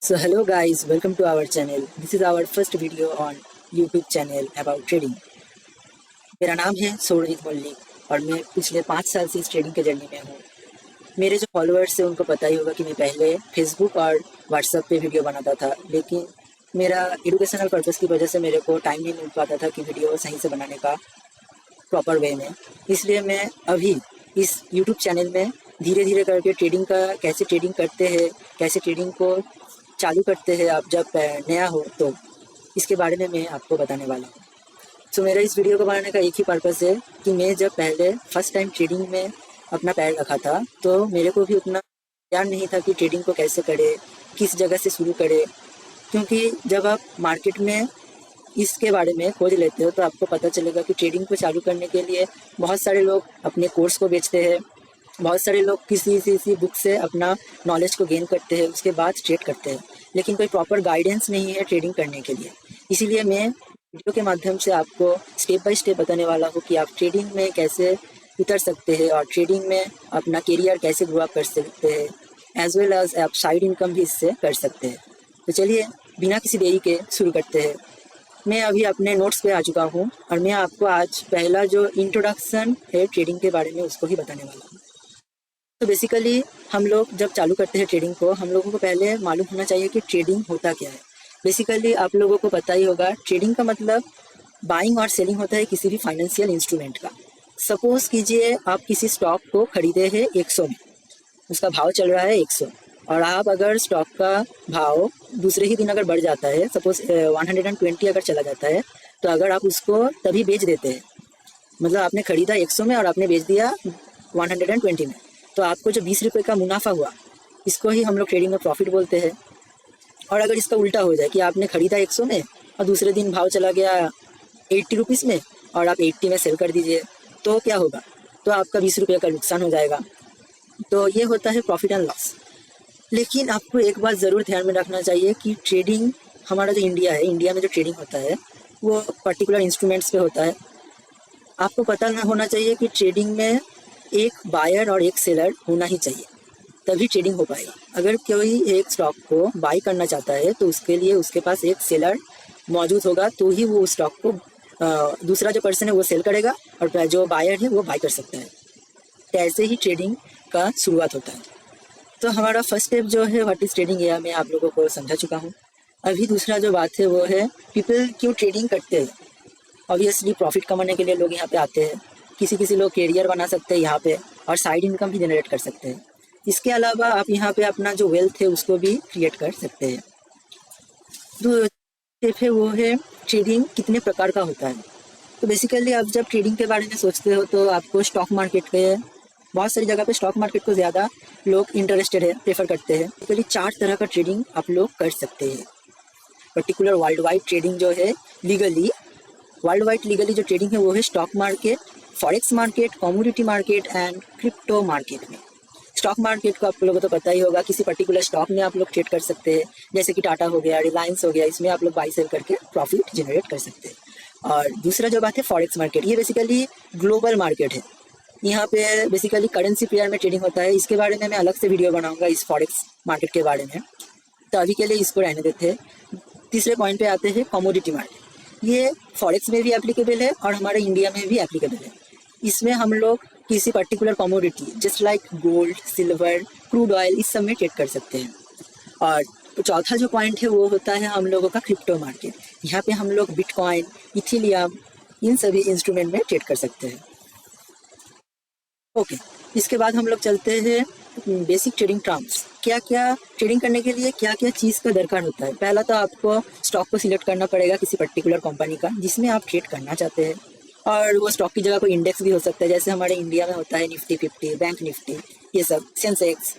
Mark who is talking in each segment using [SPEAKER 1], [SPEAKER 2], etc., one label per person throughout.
[SPEAKER 1] So hello guys, welcome to our channel. This is our first video on YouTube channel about trading. मेरा नाम है सोरजीत मल्लिक और मैं पिछले 5 साल से इस ट्रेडिंग के जर्नी में हूँ। मेरे जो फॉलोअर्स हैं उनको पता ही होगा कि मैं पहले फेसबुक और व्हाट्सएप पे वीडियो बनाता था, लेकिन मेरा एजुकेशनल पर्पज़ की वजह से मेरे को टाइम नहीं मिल पाता था कि वीडियो सही से बनाने का प्रॉपर वे में। इसलिए मैं अभी इस यूट्यूब चैनल में धीरे धीरे करके ट्रेडिंग का कैसे ट्रेडिंग करते हैं, कैसे ट्रेडिंग को चालू करते हैं आप जब नया हो, तो इसके बारे में मैं आपको बताने वाला हूँ। तो मेरा इस वीडियो को बनाने का एक ही पर्पज़ है कि मैं जब पहले फर्स्ट टाइम ट्रेडिंग में अपना पैर रखा था तो मेरे को भी उतना ज्ञान नहीं था कि ट्रेडिंग को कैसे करे, किस जगह से शुरू करे। क्योंकि जब आप मार्केट में इसके बारे में खोज लेते हो तो आपको पता चलेगा कि ट्रेडिंग को चालू करने के लिए बहुत सारे लोग अपने कोर्स को बेचते हैं, बहुत सारे लोग किसी बुक से अपना नॉलेज को गेन करते हैं, उसके बाद ट्रेड करते हैं, लेकिन कोई प्रॉपर गाइडेंस नहीं है ट्रेडिंग करने के लिए। इसीलिए मैं वीडियो के माध्यम से आपको स्टेप बाय स्टेप बताने वाला हूँ कि आप ट्रेडिंग में कैसे उतर सकते हैं और ट्रेडिंग में अपना करियर कैसे ग्रो अप कर सकते हैं, एज वेल एज आप साइड इनकम भी इससे कर सकते हैं। तो चलिए बिना किसी देरी के शुरू करते हैं। मैं अभी अपने नोट्स पे आ चुका हूँ और मैं आपको आज पहला जो इंट्रोडक्शन है ट्रेडिंग के बारे में उसको ही बताने वाला हूँ। तो बेसिकली हम लोग जब चालू करते हैं ट्रेडिंग को, हम लोगों को पहले मालूम होना चाहिए कि ट्रेडिंग होता क्या है। बेसिकली आप लोगों को पता ही होगा ट्रेडिंग का मतलब बाइंग और सेलिंग होता है किसी भी फाइनेंशियल इंस्ट्रूमेंट का। सपोज कीजिए आप किसी स्टॉक को खरीदे हैं 100 में, उसका भाव चल रहा है 100, और आप अगर स्टॉक का भाव दूसरे ही दिन अगर बढ़ जाता है, सपोज 120 अगर चला जाता है, तो अगर आप उसको तभी बेच देते हैं, मतलब आपने खरीदा 100 में और आपने बेच दिया 120 में, तो आपको जो 20 रुपये का मुनाफा हुआ, इसको ही हम लोग ट्रेडिंग में प्रॉफिट बोलते हैं। और अगर इसका उल्टा हो जाए कि आपने खरीदा 100 में और दूसरे दिन भाव चला गया 80 रुपीज़ में और आप 80 में सेल कर दीजिए, तो क्या होगा? तो आपका 20 रुपये का नुकसान हो जाएगा। तो ये होता है प्रॉफिट एंड लॉस। लेकिन आपको एक बात ज़रूर ध्यान में रखना चाहिए कि ट्रेडिंग, हमारा जो इंडिया है, इंडिया में जो ट्रेडिंग होता है वो पर्टिकुलर इंस्ट्रूमेंट्स पे होता है। आपको पता ना होना चाहिए कि ट्रेडिंग में एक बायर और एक सेलर होना ही चाहिए, तभी ट्रेडिंग हो पाएगा। अगर कोई एक स्टॉक को बाई करना चाहता है तो उसके लिए उसके पास एक सेलर मौजूद होगा, तो ही वो उस स्टॉक को दूसरा जो पर्सन है वो सेल करेगा और जो बायर है वो बाई कर सकता है। तो ऐसे ही ट्रेडिंग का शुरुआत होता है। तो हमारा फर्स्ट स्टेप जो है व्हाट इज़ ट्रेडिंग, यह मैं आप लोगों को समझा चुका हूँ। अभी दूसरा जो बात है वो है पीपल क्यों ट्रेडिंग करते हैं। ऑब्वियसली प्रॉफिट कमाने के लिए लोग यहाँ पे आते हैं। किसी लोग करियर बना सकते हैं यहाँ पे और साइड इनकम भी जनरेट कर सकते हैं। इसके अलावा आप यहाँ पे अपना जो वेल्थ है उसको भी क्रिएट कर सकते हैं। जो स्टेप है वो है ट्रेडिंग कितने प्रकार का होता है। तो बेसिकली आप जब ट्रेडिंग के बारे में सोचते हो तो आपको स्टॉक मार्केट पे, बहुत सारी जगह पे स्टॉक मार्केट को ज़्यादा लोग इंटरेस्टेड है, प्रेफर करते हैं। बेसिकली 4 तरह का ट्रेडिंग आप लोग कर सकते हैं। पर्टिकुलर वर्ल्ड वाइड ट्रेडिंग जो है लीगली, वर्ल्ड वाइड लीगली जो ट्रेडिंग है वो है stock market, forex market, commodity market and crypto market में। स्टॉक मार्केट को आप लोगों को तो पता ही होगा, किसी पर्टिकुलर स्टॉक में आप लोग ट्रेड कर सकते हैं, जैसे कि टाटा हो गया, रिलायंस हो गया, इसमें आप लोग बाई सेल करके प्रॉफिट जनरेट कर सकते हैं। और दूसरा जो बात है फॉरेक्स मार्केट, ये बेसिकली ग्लोबल मार्केट है। यहाँ पे बेसिकली करेंसी पेयर में ट्रेडिंग होता है। इसके बारे में मैं अलग से वीडियो बनाऊंगा इस फॉरेक्स मार्केट के बारे में, तो अभी के लिए इसको रहने देते हैं। तीसरे पॉइंट पे आते हैं कमोडिटी मार्केट। ये फॉरेक्स में भी एप्लीकेबल है और हमारे इंडिया में भी एप्लीकेबल है। इसमें हम लोग किसी particular commodity just like gold, silver, crude oil, इस सब में ट्रेड कर सकते हैं। और चौथा जो पॉइंट है वो होता है हम लोगों का क्रिप्टो मार्केट। यहाँ पे हम लोग बिटकॉइन, इथीलियम, इन सभी इंस्ट्रूमेंट में ट्रेड कर सकते हैं। ओके, इसके बाद हम लोग चलते हैं बेसिक ट्रेडिंग टर्म्स। क्या क्या ट्रेडिंग करने के लिए क्या क्या चीज़ का दरकार होता है। पहला तो आपको स्टॉक को सिलेक्ट करना पड़ेगा किसी पर्टिकुलर कंपनी का जिसमें आप ट्रेड करना चाहते हैं, और वो स्टॉक की जगह कोई इंडेक्स भी हो सकता है, जैसे हमारे इंडिया में होता है निफ्टी 50, बैंक निफ्टी, ये सब, सेंसेक्स।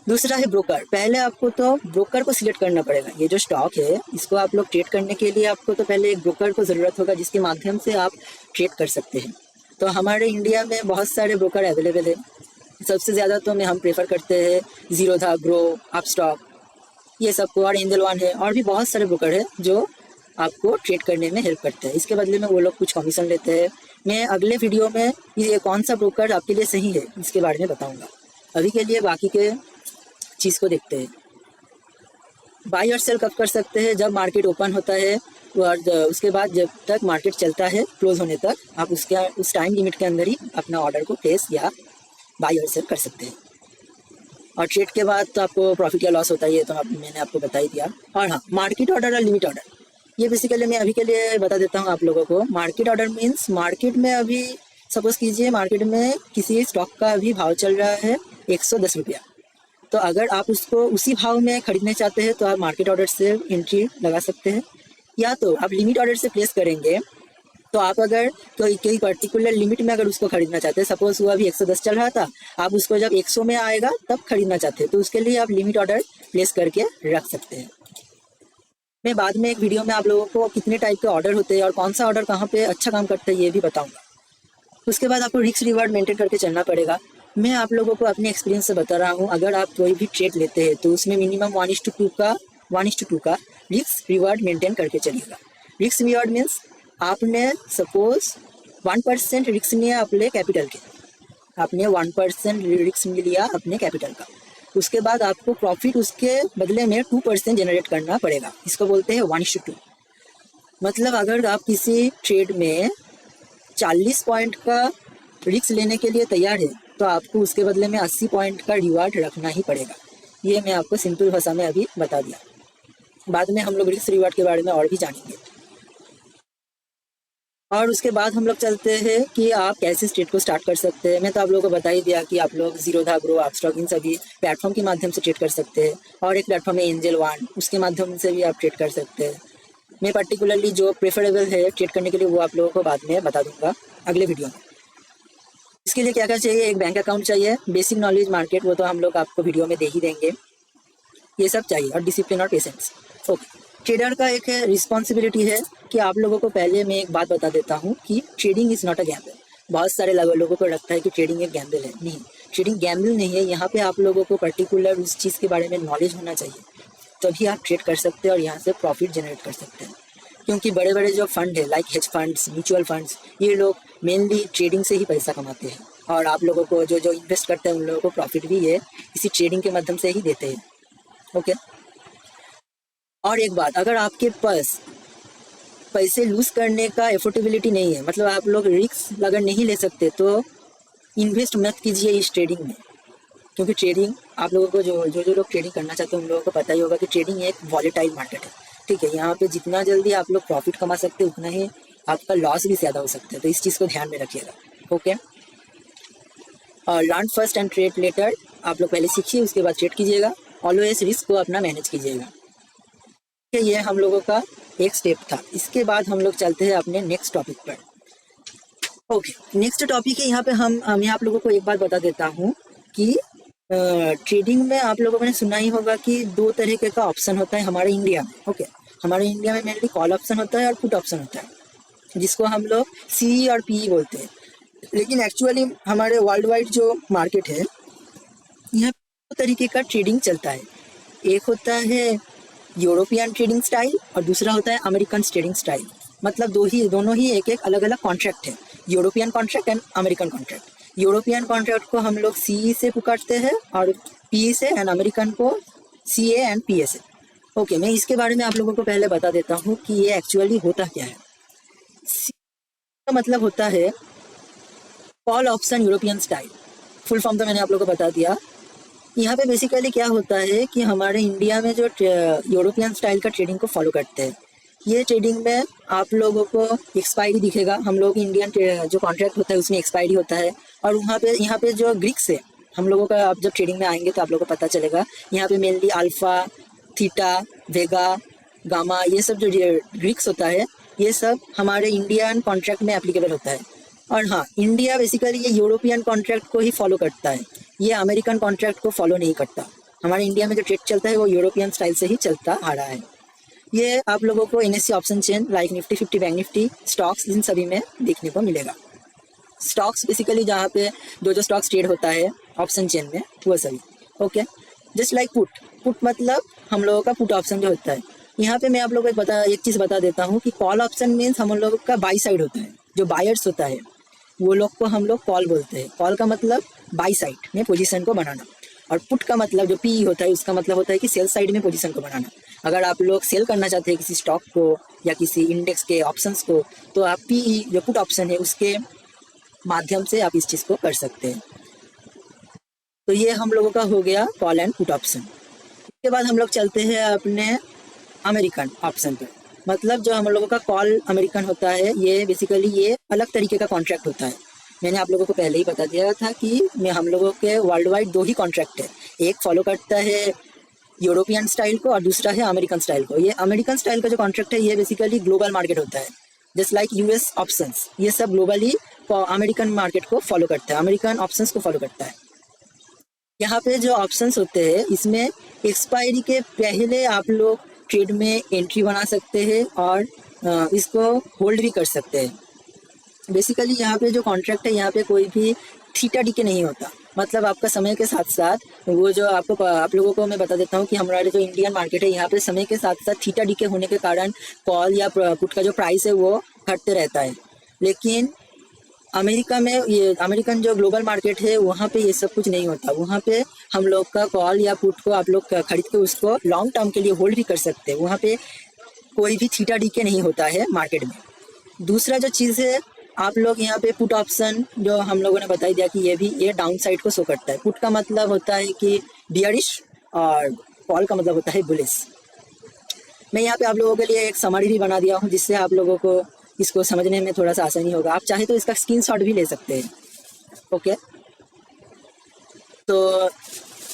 [SPEAKER 1] दूसरा है ब्रोकर। पहले आपको तो ब्रोकर को सिलेक्ट करना पड़ेगा। ये जो स्टॉक है इसको आप लोग ट्रेड करने के लिए आपको तो पहले एक ब्रोकर को ज़रूरत होगा जिसके माध्यम से आप ट्रेड कर सकते हैं। तो हमारे इंडिया में बहुत सारे ब्रोकर अवेलेबल है। सबसे ज़्यादा तो हम प्रेफर करते हैं जीरोधा, ग्रो, अपस्टॉक, ये सबको, और एंजल वन है, और भी बहुत सारे ब्रोकर है जो आपको ट्रेड करने में हेल्प करते हैं। इसके बदले में वो लोग कुछ कमीशन लेते हैं। मैं अगले वीडियो में ये कौन सा ब्रोकर आपके लिए सही है इसके बारे में बताऊंगा। अभी के लिए बाकी के चीज़ को देखते हैं। बाई और सेल कब कर सकते हैं? जब मार्केट ओपन होता है और उसके बाद जब तक मार्केट चलता है क्लोज होने तक, आप उस टाइम लिमिट के अंदर ही अपना ऑर्डर को प्लेस या बाई और सेल कर सकते हैं। और ट्रेड के बाद तो आपको प्रॉफिट या लॉस होता ही है, तो मैंने आपको बता ही दिया। और हाँ, मार्केट ऑर्डर और लिमिट ऑर्डर, ये बेसिकली मैं अभी के लिए बता देता हूँ आप लोगों को। मार्केट ऑर्डर मीन्स मार्केट में अभी सपोज कीजिए मार्केट में किसी स्टॉक का अभी भाव चल रहा है 110 रुपया, तो अगर आप उसको उसी भाव में खरीदना चाहते हैं तो आप मार्केट ऑर्डर से एंट्री लगा सकते हैं, या तो आप लिमिट ऑर्डर से प्लेस करेंगे। तो आप अगर कोई पर्टिकुलर लिमिट में अगर उसको खरीदना चाहते हैं, सपोज वो अभी 110 चल रहा था, आप उसको जब 100 में आएगा तब खरीदना चाहते हैं, तो उसके लिए आप लिमिट ऑर्डर प्लेस करके रख सकते हैं। मैं बाद में एक वीडियो में आप लोगों को कितने टाइप के ऑर्डर होते हैं और कौन सा ऑर्डर कहाँ पे अच्छा काम करता है ये भी बताऊंगा। उसके बाद आपको रिस्क रिवार्ड मेंटेन करके चलना पड़ेगा। मैं आप लोगों को अपने एक्सपीरियंस से बता रहा हूँ, अगर आप कोई भी ट्रेड लेते हैं तो उसमें मिनिमम 1:2 का रिस्क रिवार्ड मेंटेन करके चलिएगा। रिस्क रिवार्ड मीन्स आपने सपोज 1% रिस्क लिया अपने कैपिटल के, आपने 1% रिस्क लिया अपने कैपिटल का, उसके बाद आपको प्रॉफिट उसके बदले में 2% जनरेट करना पड़ेगा। इसको बोलते हैं 1:2। मतलब अगर आप किसी ट्रेड में 40 पॉइंट का रिस्क लेने के लिए तैयार है तो आपको उसके बदले में 80 पॉइंट का रिवार्ड रखना ही पड़ेगा। ये मैं आपको सिंपल भाषा में अभी बता दिया, बाद में हम लोग रिस्क रिवार्ड के बारे में और भी जानेंगे। और उसके बाद हम लोग चलते हैं कि आप कैसे ट्रेड को स्टार्ट कर सकते हैं। मैं तो आप लोगों को बता ही दिया कि आप लोग ज़ीरोधा, ग्रो, अपस्टॉक, इन सभी प्लेटफॉर्म के माध्यम से ट्रेड कर सकते हैं। और एक प्लेटफॉर्म है एंजल वन, उसके माध्यम से भी आप ट्रेड कर सकते हैं। मैं पर्टिकुलरली जो प्रेफरेबल है ट्रेड करने के लिए वो आप लोगों को बाद में बता दूंगा अगले वीडियो में। इसके लिए क्या क्या चाहिए? एक बैंक अकाउंट चाहिए, बेसिक नॉलेज मार्केट वो तो हम लोग आपको वीडियो में दे ही देंगे, ये सब चाहिए, और डिसिप्लिन और पेशेंस। ओके, ट्रेडर का एक रिस्पॉन्सिबिलिटी है कि आप लोगों को पहले मैं एक बात बता देता हूँ कि trading is not a gamble. बहुत सारे लोगों को लगता है कि ट्रेडिंग एक गैम्बल है। नहीं, ट्रेडिंग गैम्बल नहीं है। यहाँ पे आप लोगों को पर्टिकुलर उस चीज़ के बारे में नॉलेज होना चाहिए, तभी आप ट्रेड कर सकते हैं और यहाँ से प्रॉफिट जनरेट कर सकते हैं। क्योंकि बड़े बड़े जो फंड है like hedge funds, mutual funds, ये लोग मेनली ट्रेडिंग से ही पैसा कमाते हैं, और आप लोगों को जो इन्वेस्ट करते हैं उन लोगों को प्रॉफिट भी है इसी ट्रेडिंग के माध्यम से ही देते हैं। ओके, और एक बात, अगर आपके पास पैसे लूज करने का एफोर्डेबिलिटी नहीं है, मतलब आप लोग रिस्क अगर नहीं ले सकते, तो इन्वेस्ट मत कीजिए इस ट्रेडिंग में। क्योंकि ट्रेडिंग आप लोगों को जो लोग ट्रेडिंग करना चाहते हैं उन लोगों को पता ही होगा कि ट्रेडिंग एक वॉलेटाइल मार्केट है। ठीक है, यहाँ पे जितना जल्दी आप लोग प्रॉफिट कमा सकते हैं उतना ही आपका लॉस भी ज़्यादा हो सकता है, तो इस चीज़ को ध्यान में रखिएगा। ओके, और learn first and trade later, आप लोग पहले सीखिए उसके बाद ट्रेड कीजिएगा। ऑलवेज रिस्क को अपना मैनेज कीजिएगा। ये हम लोगों का एक स्टेप था। इसके बाद हम लोग चलते हैं अपने नेक्स्ट टॉपिक पर। ओके, नेक्स्ट टॉपिक है, यहाँ पे मैं आप लोगों को एक बात बता देता हूँ कि ट्रेडिंग में आप लोगों ने सुना ही होगा कि 2 तरीके का ऑप्शन होता है हमारे इंडिया में। ओके, हमारे इंडिया में मेनली कॉल ऑप्शन होता है और पुट ऑप्शन होता है, जिसको हम लोग सी और पी बोलते हैं। लेकिन एक्चुअली हमारे वर्ल्ड वाइड जो मार्केट है, यहाँ 2 तरीके का ट्रेडिंग चलता है। एक होता है यूरोपियन ट्रेडिंग स्टाइल और दूसरा होता है अमेरिकन ट्रेडिंग स्टाइल। मतलब दोनों ही एक अलग अलग कॉन्ट्रैक्ट है, European contract and American contract. European contract को हम लोग सी से पुकारते हैं और पी से, एंड अमेरिकन को सी ए एंड पी ए से। ओके, मैं इसके बारे में आप लोगों को पहले बता देता हूँ कि ये एक्चुअली होता क्या है। सी का मतलब होता है call option European style, full form तो मैंने आप लोगों को बता दिया। यहाँ पे बेसिकली क्या होता है कि हमारे इंडिया में जो यूरोपियन स्टाइल का ट्रेडिंग को फॉलो करते हैं, ये ट्रेडिंग में आप लोगों को एक्सपायरी दिखेगा। हम लोग इंडियन जो कॉन्ट्रैक्ट होता है उसमें एक्सपायरी होता है, और यहाँ पे जो ग्रीक्स है हम लोगों का, आप जब ट्रेडिंग में आएंगे तो आप लोगों को पता चलेगा, यहाँ पे मेनली अल्फा, थीटा, वेगा, गामा, ये सब जो ग्रीक्स होता है ये सब हमारे इंडियन कॉन्ट्रैक्ट में एप्लीकेबल होता है। और हाँ, इंडिया बेसिकली ये यूरोपियन कॉन्ट्रैक्ट को ही फॉलो करता है, ये अमेरिकन कॉन्ट्रैक्ट को फॉलो नहीं करता। हमारे इंडिया में जो ट्रेड चलता है वो यूरोपियन स्टाइल से ही चलता आ रहा है। ये आप लोगों को NSC option chain like Nifty 50, bank Nifty, stocks, इन सभी में देखने को मिलेगा। स्टॉक्स बेसिकली जहाँ पे जो स्टॉक्स ट्रेड होता है ऑप्शन चेन में, वो सभी। ओके, जस्ट लाइक पुट मतलब हम लोगों का पुट ऑप्शन जो होता है। यहाँ पे मैं आप लोगों को एक चीज़ बता देता हूँ कि कॉल ऑप्शन मीन्स हम लोगों का बाई साइड होता है, जो बायर्स होता है वो लोग को हम लोग कॉल बोलते हैं। कॉल का मतलब बाई साइड में पोजीशन को बनाना, और पुट का मतलब जो पी होता है उसका मतलब होता है कि सेल साइड में पोजीशन को बनाना। अगर आप लोग सेल करना चाहते हैं किसी स्टॉक को या किसी इंडेक्स के ऑप्शंस को, तो आप पीई जो पुट ऑप्शन है उसके माध्यम से आप इस चीज़ को कर सकते हैं। तो ये हम लोगों का हो गया कॉल एंड पुट ऑप्शन। इसके बाद हम लोग चलते हैं अपने अमेरिकन ऑप्शन पर। मतलब जो हम लोगों का कॉल अमेरिकन होता है, ये बेसिकली ये अलग तरीके का कॉन्ट्रैक्ट होता है। मैंने आप लोगों को पहले ही बता दिया था कि हम लोगों के वर्ल्ड वाइड 2 ही कॉन्ट्रैक्ट है, एक फॉलो करता है यूरोपियन स्टाइल को और दूसरा है अमेरिकन स्टाइल को। ये अमेरिकन स्टाइल का जो कॉन्ट्रैक्ट है ये बेसिकली ग्लोबल मार्केट होता है, जस्ट लाइक यूएस ऑप्शंस, ये सब ग्लोबली अमेरिकन मार्केट को फॉलो करता है, अमेरिकन ऑप्शंस को फॉलो करता है। यहाँ पे जो ऑप्शंस होते हैं इसमें एक्सपायरी के पहले आप लोग ट्रेड में एंट्री बना सकते हैं और इसको होल्ड भी कर सकते हैं। बेसिकली यहाँ पे जो कॉन्ट्रैक्ट है यहाँ पे कोई भी थीटा डीके नहीं होता। मतलब आपका समय के साथ साथ वो जो आप लोगों को मैं बता देता हूँ कि हमारे जो इंडियन मार्केट है यहाँ पे समय के साथ साथ थीटा डीके होने के कारण कॉल या पुट का जो प्राइस है वो घटते रहता है। लेकिन अमेरिका में ये अमेरिकन जो ग्लोबल मार्केट है वहाँ पे ये सब कुछ नहीं होता। वहाँ पे हम लोग का कॉल या पुट को आप लोग खरीद के उसको लॉन्ग टर्म के लिए होल्ड भी कर सकते हैं। वहाँ पे कोई भी थीटा डीके नहीं होता है मार्केट में। दूसरा जो चीज़ है, आप लोग यहाँ पे पुट ऑप्शन जो हम लोगों ने बता दिया कि ये डाउन साइड को शो करता है। पुट का मतलब होता है कि बियरिश और कॉल का मतलब होता है बुलिश। मैं यहाँ पे आप लोगों के लिए एक समरी भी बना दिया हूँ जिससे आप लोगों को इसको समझने में थोड़ा सा आसानी होगा। आप चाहे तो इसका स्क्रीनशॉट भी ले सकते हैं। ओके, तो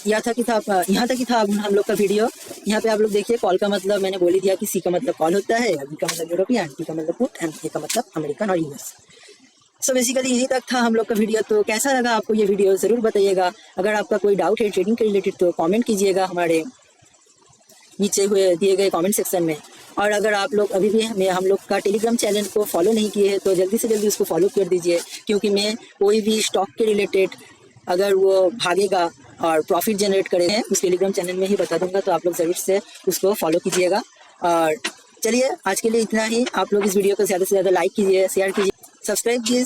[SPEAKER 1] यहाँ तक ही था अब हम लोग का वीडियो। यहाँ पे आप लोग देखिए, कॉल का मतलब मैंने बोल ही दिया कि सी का मतलब कॉल होता है, बी का मतलब यूरोपियन, टी का मतलब पुट एंड ए का मतलब अमेरिकन और यूएस। सो बेसिकली यही तक था हम लोग का वीडियो। तो कैसा लगा आपको ये वीडियो ज़रूर बताइएगा। अगर आपका कोई डाउट है ट्रेडिंग के रिलेटेड तो कमेंट कीजिएगा हमारे नीचे हुए दिए गए कमेंट सेक्शन में। और अगर आप लोग अभी भी हम लोग का टेलीग्राम चैनल को फॉलो नहीं किए हैं तो जल्दी से जल्दी उसको फॉलो कर दीजिए, क्योंकि मैं कोई भी स्टॉक के रिलेटेड अगर वो भागेगा और प्रॉफिट जनरेट करेंगे उस टेलीग्राम चैनल में ही बता दूंगा। तो आप लोग ज़रूर से उसको फॉलो कीजिएगा। और चलिए आज के लिए इतना ही। आप लोग इस वीडियो को ज़्यादा से ज़्यादा लाइक कीजिए, शेयर कीजिए, सब्सक्राइब कीजिए।